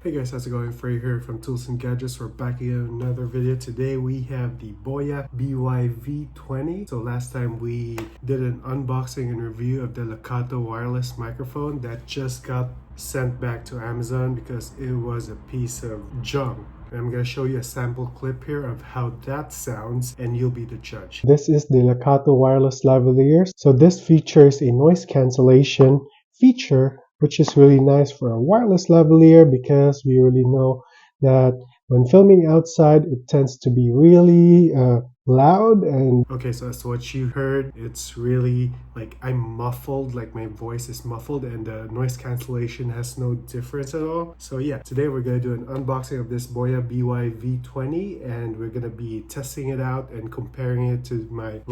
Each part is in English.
Hey guys, how's it going? Frey here from Tools and Gadgets. We're back again with another video. Today we have the BOYA BY-V20. So last time we did an unboxing and review of the Lakato wireless microphone that just got sent back to Amazon because it was a piece of junk. And I'm going to show you a sample clip here of how that sounds and you'll be the judge. This is the Lakato wireless lavalier. So this features a noise cancellation feature, which is really nice for a wireless lavalier because we really know that when filming outside it tends to be really loud. And okay, so as to what you heard, it's really like I'm muffled, like my voice is muffled, and the noise cancellation has no difference at all. So yeah, today we're gonna do an unboxing of this BOYA BY-V20 and we're gonna be testing it out and comparing it to my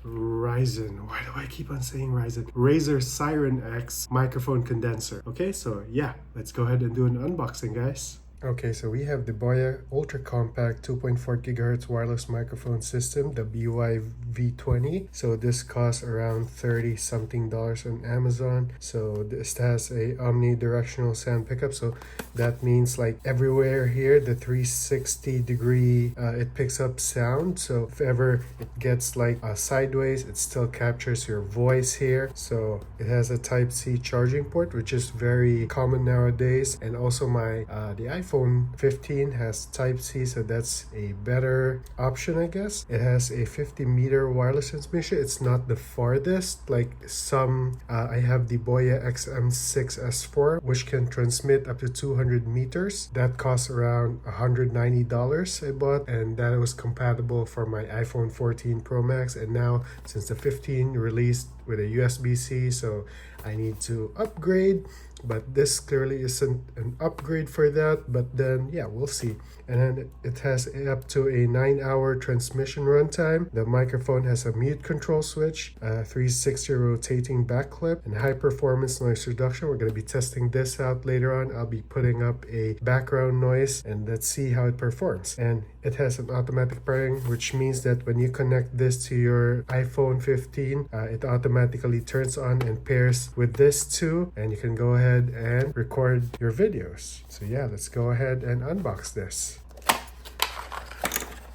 Ryzen, why do I keep on saying Ryzen? Razer Siren X microphone condenser. Okay, so yeah, let's go ahead and do an unboxing, guys. Okay, so we have the BOYA Ultra Compact 2.4 GHz wireless microphone system, the BY-V20. So this costs around $30 something on Amazon. So this has a omnidirectional sound pickup. So that means like everywhere here, the 360 degree, it picks up sound. So if ever it gets like sideways, it still captures your voice here. So it has a Type-C charging port, which is very common nowadays. And also the iPhone 15 has Type-C, so that's a better option, I guess. It has a 50-meter wireless transmission. It's not the farthest like some. I have the BOYA XM6S4, which can transmit up to 200 meters. That costs around $190 I bought, and that was compatible for my iPhone 14 Pro Max. And now since the 15 released with a USB-C, so I need to upgrade, but this clearly isn't an upgrade for that. But then yeah, we'll see. And then it has up to a 9-hour transmission runtime. The microphone has a mute control switch, a 360 rotating back clip, and high performance noise reduction. We're going to be testing this out later on. I'll be putting up a background noise and let's see how it performs. And it has an automatic pairing, which means that when you connect this to your iPhone 15, it automatically turns on and pairs with this too, and you can go ahead and record your videos. So yeah, let's go ahead and unbox this.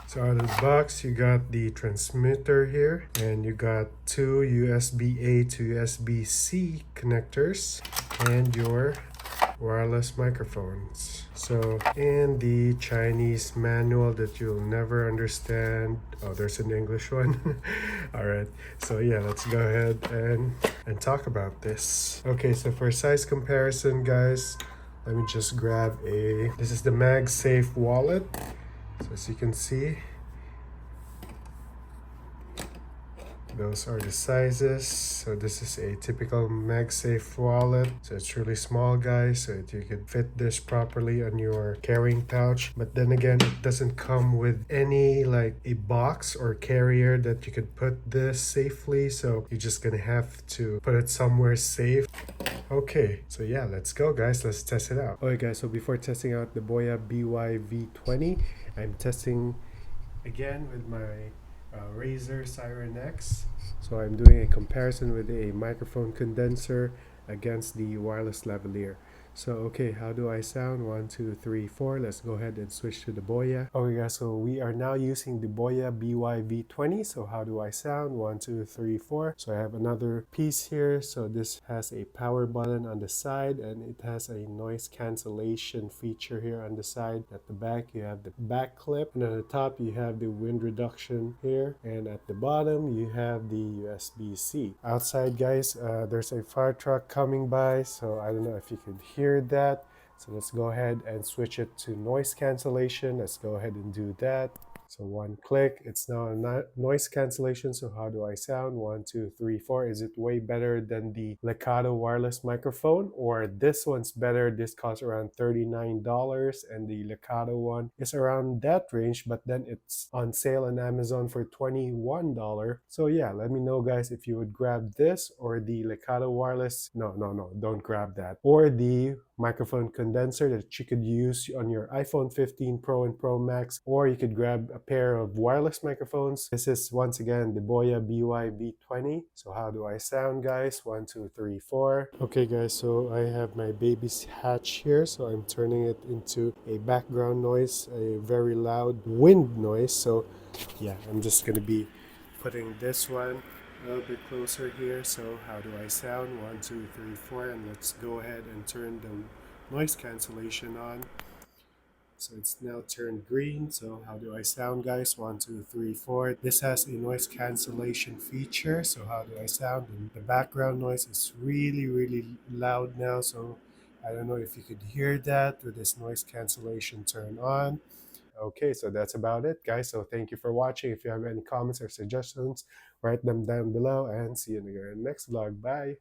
So out of the box, you got the transmitter here, and you got two USB-A to USB-C connectors, and your wireless microphones. So in the Chinese manual that you'll never understand, oh, there's an English one. All right, so yeah, let's go ahead and talk about this. Okay, so for size comparison, guys, let me just grab this is the MagSafe wallet. So as you can see, those are the sizes. So this is a typical MagSafe wallet. So it's really small, guys, so that you can fit this properly on your carrying pouch. But then again, it doesn't come with any like a box or carrier that you could put this safely. So you're just gonna have to put it somewhere safe. Okay, so yeah, let's go, guys. Let's test it out. Okay, guys, so before testing out the BOYA BY-V20, I'm testing again with my Razer Siren X. So I'm doing a comparison with a microphone condenser against the wireless lavalier. So okay, how do I sound? 1, 2, 3, 4. Let's go ahead and switch to the BOYA. Okay guys, so we are now using the BOYA BY-V20. So how do I sound? 1, 2, 3, 4. So I have another piece here. So this has a power button on the side, and it has a noise cancellation feature here on the side. At the back you have the back clip, and at the top you have the wind reduction here, and at the bottom you have the USB-C. Outside, guys, there's a fire truck coming by, so I don't know if you could hear that. So let's go ahead and switch it to noise cancellation. Let's go ahead and do that. So one click, it's now a noise cancellation. So how do I sound? 1, 2, 3, 4. Is it way better than the Lakato wireless microphone, or this one's better? This costs around $39, and the Lakato one is around that range, but then it's on sale on Amazon for $21. So yeah, let me know, guys, if you would grab this or the Lakato wireless. No, don't grab that. Or the microphone condenser that you could use on your iPhone 15 Pro and Pro Max, or you could grab a pair of wireless microphones. This is once again the BOYA BY-V20. So how do I sound, guys? 1, 2, 3, 4. Okay guys, so I have my baby's hatch here, so I'm turning it into a background noise, a very loud wind noise. So yeah, I'm just gonna be putting this one a little bit closer here. So how do I sound? 1, 2, 3, 4, and let's go ahead and turn the noise cancellation on. So it's now turned green. So how do I sound, guys? 1, 2, 3, 4. This has a noise cancellation feature. So how do I sound? And the background noise is really, really loud now. So I don't know if you could hear that with this noise cancellation turned on. Okay, so that's about it, guys. So thank you for watching. If you have any comments or suggestions, write them down below, and see you in the next vlog. Bye.